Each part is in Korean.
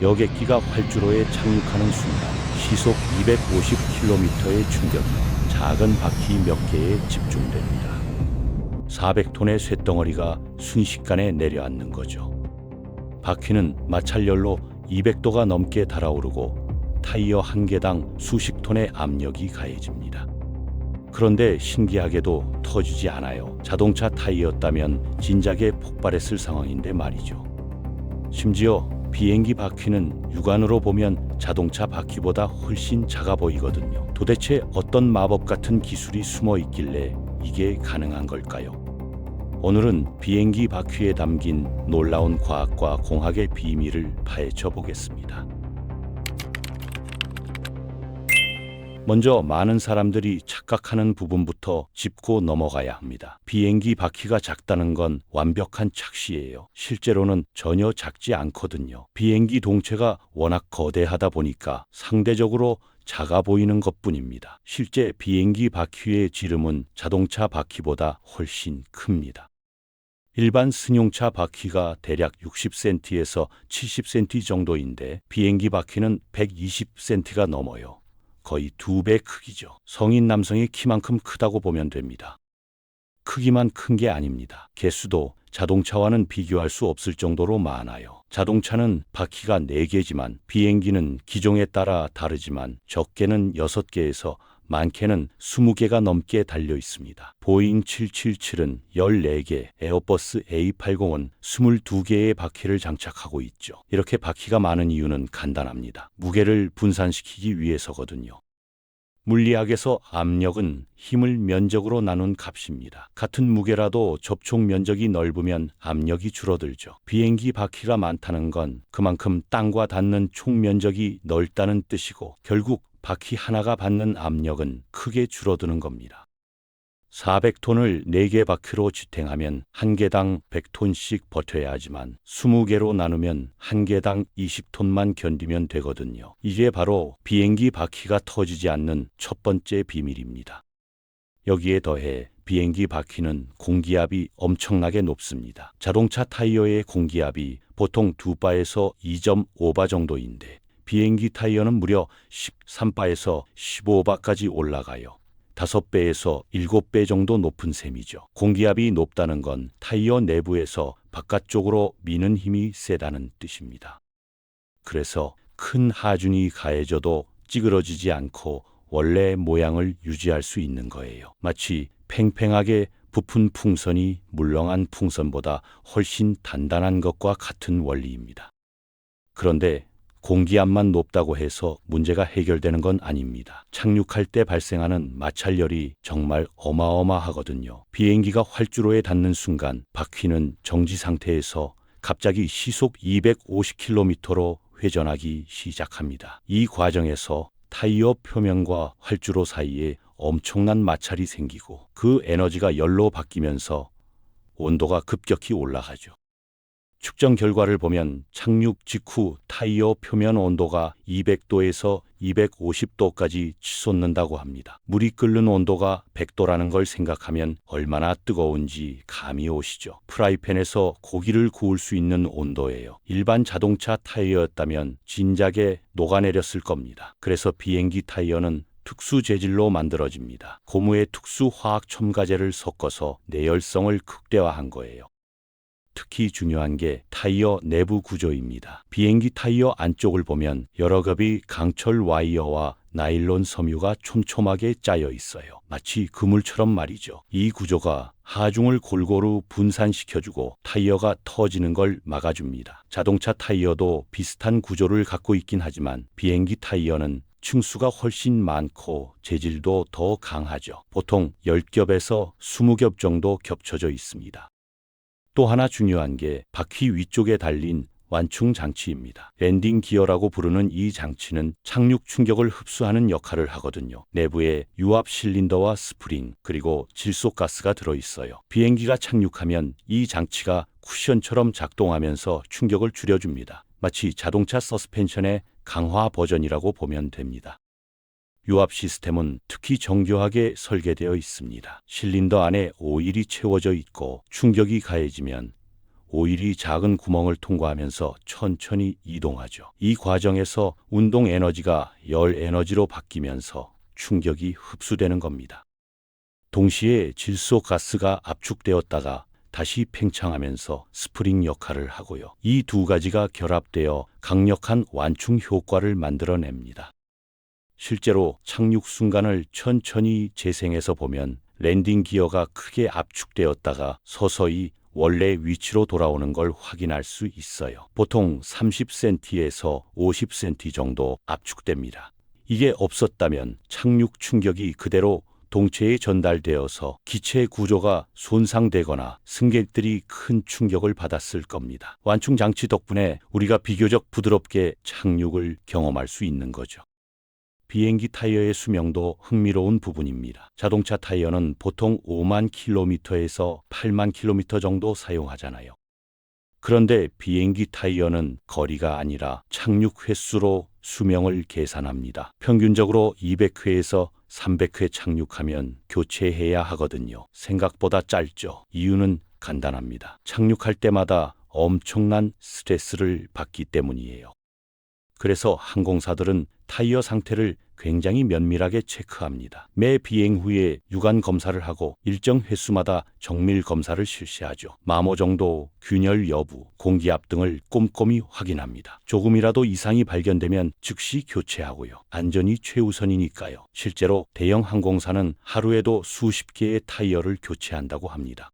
여객기가 활주로에 착륙하는 순간 시속 250km의 충격이 작은 바퀴 몇 개에 집중됩니다. 400톤의 쇳덩어리가 순식간에 내려앉는 거죠. 바퀴는 마찰열로 200도가 넘게 달아오르고 타이어 한 개당 수십 톤의 압력이 가해집니다. 그런데 신기하게도 터지지 않아요. 자동차 타이어였다면 진작에 폭발했을 상황인데 말이죠. 심지어 비행기 바퀴는 육안으로 보면 자동차 바퀴보다 훨씬 작아 보이거든요. 도대체 어떤 마법 같은 기술이 숨어 있길래 이게 가능한 걸까요? 오늘은 비행기 바퀴에 담긴 놀라운 과학과 공학의 비밀을 파헤쳐 보겠습니다. 먼저 많은 사람들이 착각하는 부분부터 짚고 넘어가야 합니다. 비행기 바퀴가 작다는 건 완벽한 착시예요. 실제로는 전혀 작지 않거든요. 비행기 동체가 워낙 거대하다 보니까 상대적으로 작아 보이는 것뿐입니다. 실제 비행기 바퀴의 지름은 자동차 바퀴보다 훨씬 큽니다. 일반 승용차 바퀴가 대략 60cm에서 70cm 정도인데 비행기 바퀴는 120cm가 넘어요. 거의 2배 크기죠. 성인 남성의 키만큼 크다고 보면 됩니다. 크기만 큰 게 아닙니다. 개수도 자동차와는 비교할 수 없을 정도로 많아요. 자동차는 바퀴가 4개지만 비행기는 기종에 따라 다르지만 적게는 6개에서 많게는 20개가 넘게 달려 있습니다. 보잉 777은 14개, 에어버스 A80은 22개의 바퀴를 장착하고 있죠. 이렇게 바퀴가 많은 이유는 간단합니다. 무게를 분산시키기 위해서거든요. 물리학에서 압력은 힘을 면적으로 나눈 값입니다. 같은 무게라도 접촉 면적이 넓으면 압력이 줄어들죠. 비행기 바퀴가 많다는 건 그만큼 땅과 닿는 총 면적이 넓다는 뜻이고 결국 바퀴 하나가 받는 압력은 크게 줄어드는 겁니다. 400톤을 4개 바퀴로 지탱하면 한 개당 100톤씩 버텨야 하지만 20개로 나누면 한 개당 20톤만 견디면 되거든요. 이게 바로 비행기 바퀴가 터지지 않는 첫 번째 비밀입니다. 여기에 더해 비행기 바퀴는 공기압이 엄청나게 높습니다. 자동차 타이어의 공기압이 보통 2바에서 2.5바 정도인데 비행기 타이어는 무려 13바에서 15바까지 올라가요. 5배에서 7배 정도 높은 셈이죠. 공기압이 높다는 건 타이어 내부에서 바깥쪽으로 미는 힘이 세다는 뜻입니다. 그래서 큰 하중이 가해져도 찌그러지지 않고 원래 모양을 유지할 수 있는 거예요. 마치 팽팽하게 부푼 풍선이 물렁한 풍선보다 훨씬 단단한 것과 같은 원리입니다. 그런데 공기압만 높다고 해서 문제가 해결되는 건 아닙니다. 착륙할 때 발생하는 마찰열이 정말 어마어마하거든요. 비행기가 활주로에 닿는 순간 바퀴는 정지 상태에서 갑자기 시속 250km로 회전하기 시작합니다. 이 과정에서 타이어 표면과 활주로 사이에 엄청난 마찰이 생기고 그 에너지가 열로 바뀌면서 온도가 급격히 올라가죠. 측정 결과를 보면 착륙 직후 타이어 표면 온도가 200도에서 250도까지 치솟는다고 합니다. 물이 끓는 온도가 100도라는 걸 생각하면 얼마나 뜨거운지 감이 오시죠. 프라이팬에서 고기를 구울 수 있는 온도예요. 일반 자동차 타이어였다면 진작에 녹아내렸을 겁니다. 그래서 비행기 타이어는 특수 재질로 만들어집니다. 고무에 특수 화학 첨가제를 섞어서 내열성을 극대화한 거예요. 특히 중요한 게 타이어 내부 구조입니다. 비행기 타이어 안쪽을 보면 여러 겹의 강철 와이어와 나일론 섬유가 촘촘하게 짜여 있어요. 마치 그물처럼 말이죠. 이 구조가 하중을 골고루 분산시켜주고 타이어가 터지는 걸 막아줍니다. 자동차 타이어도 비슷한 구조를 갖고 있긴 하지만 비행기 타이어는 층수가 훨씬 많고 재질도 더 강하죠. 보통 10겹에서 20겹 정도 겹쳐져 있습니다. 또 하나 중요한 게 바퀴 위쪽에 달린 완충 장치입니다. 랜딩 기어라고 부르는 이 장치는 착륙 충격을 흡수하는 역할을 하거든요. 내부에 유압 실린더와 스프링 그리고 질소가스가 들어있어요. 비행기가 착륙하면 이 장치가 쿠션처럼 작동하면서 충격을 줄여줍니다. 마치 자동차 서스펜션의 강화 버전이라고 보면 됩니다. 유압 시스템은 특히 정교하게 설계되어 있습니다. 실린더 안에 오일이 채워져 있고 충격이 가해지면 오일이 작은 구멍을 통과하면서 천천히 이동하죠. 이 과정에서 운동 에너지가 열 에너지로 바뀌면서 충격이 흡수되는 겁니다. 동시에 질소 가스가 압축되었다가 다시 팽창하면서 스프링 역할을 하고요. 이 두 가지가 결합되어 강력한 완충 효과를 만들어냅니다. 실제로 착륙 순간을 천천히 재생해서 보면 랜딩 기어가 크게 압축되었다가 서서히 원래 위치로 돌아오는 걸 확인할 수 있어요. 보통 30cm에서 50cm 정도 압축됩니다. 이게 없었다면 착륙 충격이 그대로 동체에 전달되어서 기체 구조가 손상되거나 승객들이 큰 충격을 받았을 겁니다. 완충 장치 덕분에 우리가 비교적 부드럽게 착륙을 경험할 수 있는 거죠. 비행기 타이어의 수명도 흥미로운 부분입니다. 자동차 타이어는 보통 5만 킬로미터에서 8만 킬로미터 정도 사용하잖아요. 그런데 비행기 타이어는 거리가 아니라 착륙 횟수로 수명을 계산합니다. 평균적으로 200회에서 300회 착륙하면 교체해야 하거든요. 생각보다 짧죠. 이유는 간단합니다. 착륙할 때마다 엄청난 스트레스를 받기 때문이에요. 그래서 항공사들은 타이어 상태를 굉장히 면밀하게 체크합니다. 매 비행 후에 유관 검사를 하고 일정 횟수마다 정밀 검사를 실시하죠. 마모 정도, 균열 여부, 공기압 등을 꼼꼼히 확인합니다. 조금이라도 이상이 발견되면 즉시 교체하고요. 안전이 최우선이니까요. 실제로 대형 항공사는 하루에도 수십 개의 타이어를 교체한다고 합니다.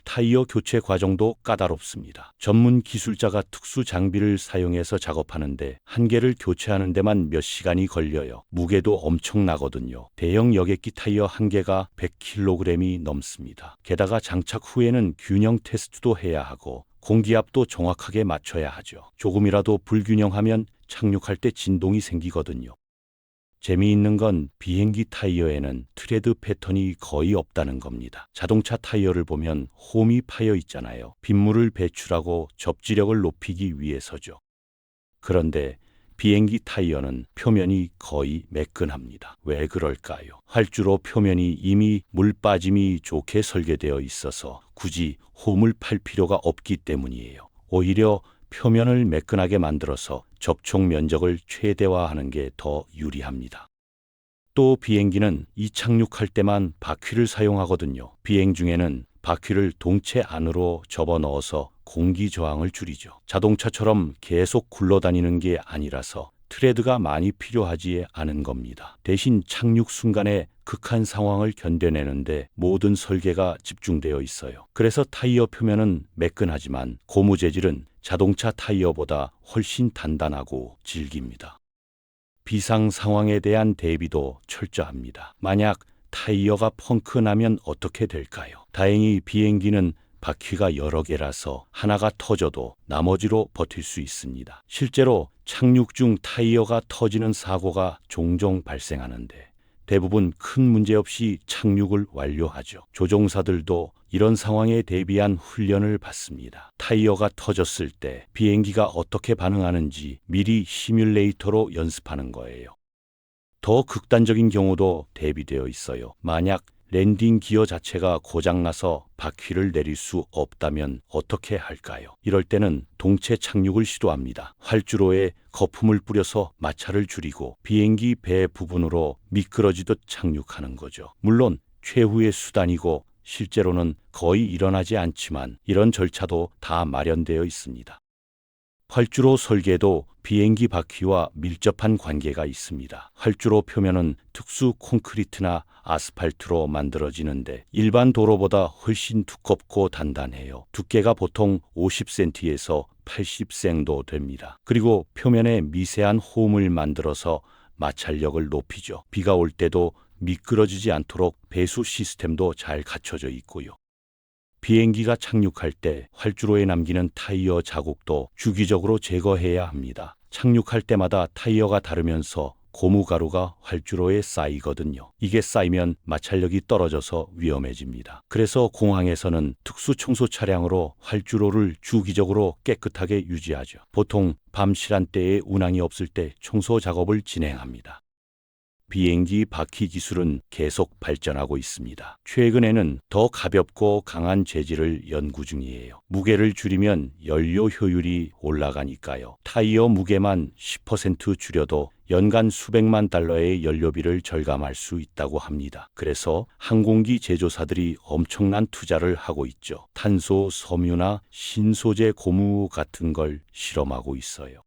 타이어 교체 과정도 까다롭습니다. 전문 기술자가 특수 장비를 사용해서 작업하는데 한 개를 교체하는 데만 몇 시간이 걸려요. 무게도 엄청나거든요. 대형 여객기 타이어 한 개가 100kg이 넘습니다. 게다가 장착 후에는 균형 테스트도 해야 하고 공기압도 정확하게 맞춰야 하죠. 조금이라도 불균형하면 착륙할 때 진동이 생기거든요. 재미있는 건 비행기 타이어에는 트레드 패턴이 거의 없다는 겁니다. 자동차 타이어를 보면 홈이 파여 있잖아요. 빗물을 배출하고 접지력을 높이기 위해서죠. 그런데 비행기 타이어는 표면이 거의 매끈합니다. 왜 그럴까요? 활주로 표면이 이미 물 빠짐이 좋게 설계되어 있어서 굳이 홈을 팔 필요가 없기 때문이에요. 오히려 표면을 매끈하게 만들어서 접촉 면적을 최대화하는 게 더 유리합니다. 또 비행기는 이착륙할 때만 바퀴를 사용하거든요. 비행 중에는 바퀴를 동체 안으로 접어넣어서 공기 저항을 줄이죠. 자동차처럼 계속 굴러다니는 게 아니라서 트레드가 많이 필요하지 않은 겁니다. 대신 착륙 순간에 극한 상황을 견뎌내는데 모든 설계가 집중되어 있어요. 그래서 타이어 표면은 매끈하지만 고무 재질은 자동차 타이어보다 훨씬 단단하고 질깁니다. 비상 상황에 대한 대비도 철저합니다. 만약 타이어가 펑크 나면 어떻게 될까요? 다행히 비행기는 바퀴가 여러 개라서 하나가 터져도 나머지로 버틸 수 있습니다. 실제로 착륙 중 타이어가 터지는 사고가 종종 발생하는데 대부분 큰 문제 없이 착륙을 완료하죠. 조종사들도 이런 상황에 대비한 훈련을 받습니다. 타이어가 터졌을 때 비행기가 어떻게 반응하는지 미리 시뮬레이터로 연습하는 거예요. 더 극단적인 경우도 대비되어 있어요. 만약 랜딩 기어 자체가 고장나서 바퀴를 내릴 수 없다면 어떻게 할까요? 이럴 때는 동체 착륙을 시도합니다. 활주로에 거품을 뿌려서 마찰을 줄이고 비행기 배 부분으로 미끄러지듯 착륙하는 거죠. 물론 최후의 수단이고 실제로는 거의 일어나지 않지만 이런 절차도 다 마련되어 있습니다. 활주로 설계도 비행기 바퀴와 밀접한 관계가 있습니다. 활주로 표면은 특수 콘크리트나 아스팔트로 만들어지는데 일반 도로보다 훨씬 두껍고 단단해요. 두께가 보통 50cm에서 80cm도 됩니다. 그리고 표면에 미세한 홈을 만들어서 마찰력을 높이죠. 비가 올 때도 미끄러지지 않도록 배수 시스템도 잘 갖춰져 있고요. 비행기가 착륙할 때 활주로에 남기는 타이어 자국도 주기적으로 제거해야 합니다. 착륙할 때마다 타이어가 다르면서 고무가루가 활주로에 쌓이거든요. 이게 쌓이면 마찰력이 떨어져서 위험해집니다. 그래서 공항에서는 특수 청소 차량으로 활주로를 주기적으로 깨끗하게 유지하죠. 보통 밤 시간대에 운항이 없을 때 청소 작업을 진행합니다. 비행기 바퀴 기술은 계속 발전하고 있습니다. 최근에는 더 가볍고 강한 재질을 연구 중이에요. 무게를 줄이면 연료 효율이 올라가니까요. 타이어 무게만 10% 줄여도 연간 수백만 달러의 연료비를 절감할 수 있다고 합니다. 그래서 항공기 제조사들이 엄청난 투자를 하고 있죠. 탄소 섬유나 신소재 고무 같은 걸 실험하고 있어요.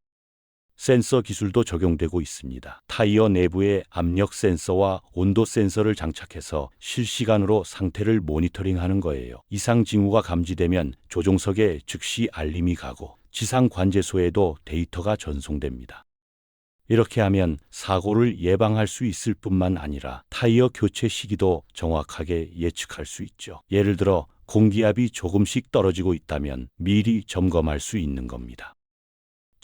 센서 기술도 적용되고 있습니다. 타이어 내부에 압력 센서와 온도 센서를 장착해서 실시간으로 상태를 모니터링하는 거예요. 이상 징후가 감지되면 조종석에 즉시 알림이 가고 지상 관제소에도 데이터가 전송됩니다. 이렇게 하면 사고를 예방할 수 있을 뿐만 아니라 타이어 교체 시기도 정확하게 예측할 수 있죠. 예를 들어 공기압이 조금씩 떨어지고 있다면 미리 점검할 수 있는 겁니다.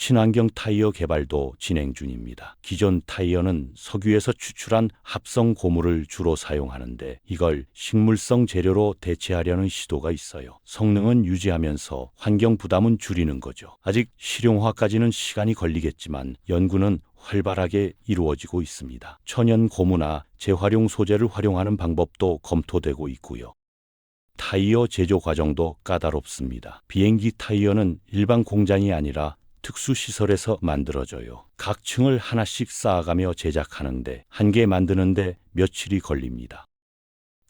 친환경 타이어 개발도 진행 중입니다. 기존 타이어는 석유에서 추출한 합성 고무를 주로 사용하는데 이걸 식물성 재료로 대체하려는 시도가 있어요. 성능은 유지하면서 환경 부담은 줄이는 거죠. 아직 실용화까지는 시간이 걸리겠지만 연구는 활발하게 이루어지고 있습니다. 천연 고무나 재활용 소재를 활용하는 방법도 검토되고 있고요. 타이어 제조 과정도 까다롭습니다. 비행기 타이어는 일반 공장이 아니라 특수시설에서 만들어져요. 각 층을 하나씩 쌓아가며 제작하는데 한 개 만드는데 며칠이 걸립니다.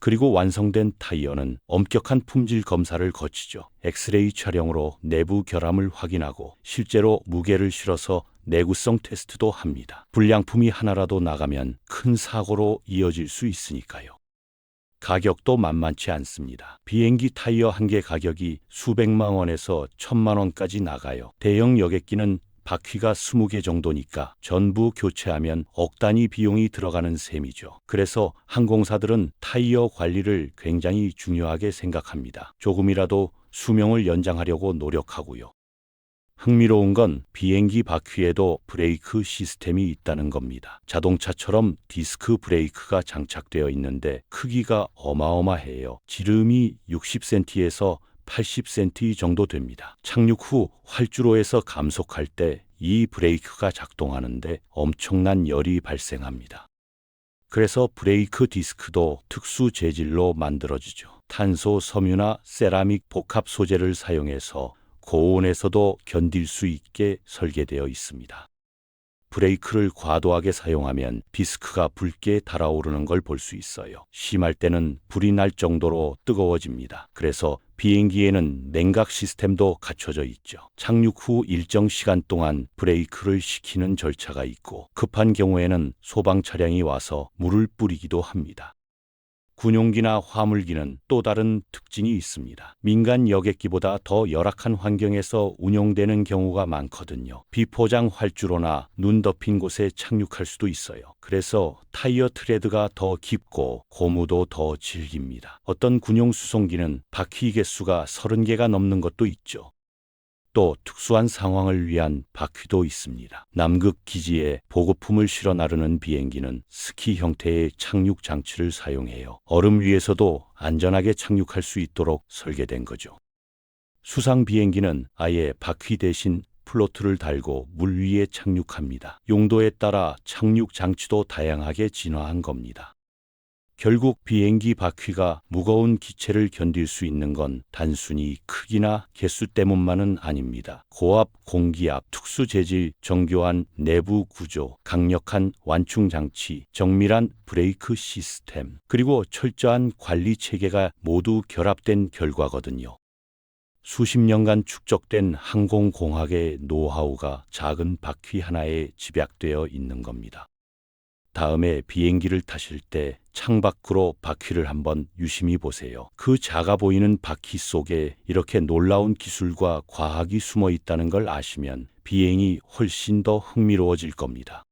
그리고 완성된 타이어는 엄격한 품질 검사를 거치죠. 엑스레이 촬영으로 내부 결함을 확인하고 실제로 무게를 실어서 내구성 테스트도 합니다. 불량품이 하나라도 나가면 큰 사고로 이어질 수 있으니까요. 가격도 만만치 않습니다. 비행기 타이어 한 개 가격이 수백만 원에서 1,000만 원까지 나가요. 대형 여객기는 바퀴가 20개 정도니까 전부 교체하면 억 단위 비용이 들어가는 셈이죠. 그래서 항공사들은 타이어 관리를 굉장히 중요하게 생각합니다. 조금이라도 수명을 연장하려고 노력하고요. 흥미로운 건 비행기 바퀴에도 브레이크 시스템이 있다는 겁니다. 자동차처럼 디스크 브레이크가 장착되어 있는데 크기가 어마어마해요. 지름이 60cm에서 80cm 정도 됩니다. 착륙 후 활주로에서 감속할 때 이 브레이크가 작동하는데 엄청난 열이 발생합니다. 그래서 브레이크 디스크도 특수 재질로 만들어지죠. 탄소 섬유나 세라믹 복합 소재를 사용해서 고온에서도 견딜 수 있게 설계되어 있습니다. 브레이크를 과도하게 사용하면 디스크가 붉게 달아오르는 걸 볼 수 있어요. 심할 때는 불이 날 정도로 뜨거워집니다. 그래서 비행기에는 냉각 시스템도 갖춰져 있죠. 착륙 후 일정 시간 동안 브레이크를 식히는 절차가 있고 급한 경우에는 소방 차량이 와서 물을 뿌리기도 합니다. 군용기나 화물기는 또 다른 특징이 있습니다. 민간 여객기보다 더 열악한 환경에서 운용되는 경우가 많거든요. 비포장 활주로나 눈 덮인 곳에 착륙할 수도 있어요. 그래서 타이어 트레드가 더 깊고 고무도 더 질깁니다. 어떤 군용 수송기는 바퀴 개수가 30개가 넘는 것도 있죠. 또 특수한 상황을 위한 바퀴도 있습니다. 남극 기지에 보급품을 실어 나르는 비행기는 스키 형태의 착륙 장치를 사용해요. 얼음 위에서도 안전하게 착륙할 수 있도록 설계된 거죠. 수상 비행기는 아예 바퀴 대신 플로트를 달고 물 위에 착륙합니다. 용도에 따라 착륙 장치도 다양하게 진화한 겁니다. 결국 비행기 바퀴가 무거운 기체를 견딜 수 있는 건 단순히 크기나 개수 때문만은 아닙니다. 고압 공기압, 특수 재질, 정교한 내부 구조, 강력한 완충 장치, 정밀한 브레이크 시스템, 그리고 철저한 관리 체계가 모두 결합된 결과거든요. 수십 년간 축적된 항공공학의 노하우가 작은 바퀴 하나에 집약되어 있는 겁니다. 다음에 비행기를 타실 때 창밖으로 바퀴를 한번 유심히 보세요. 그 작아 보이는 바퀴 속에 이렇게 놀라운 기술과 과학이 숨어 있다는 걸 아시면 비행이 훨씬 더 흥미로워질 겁니다.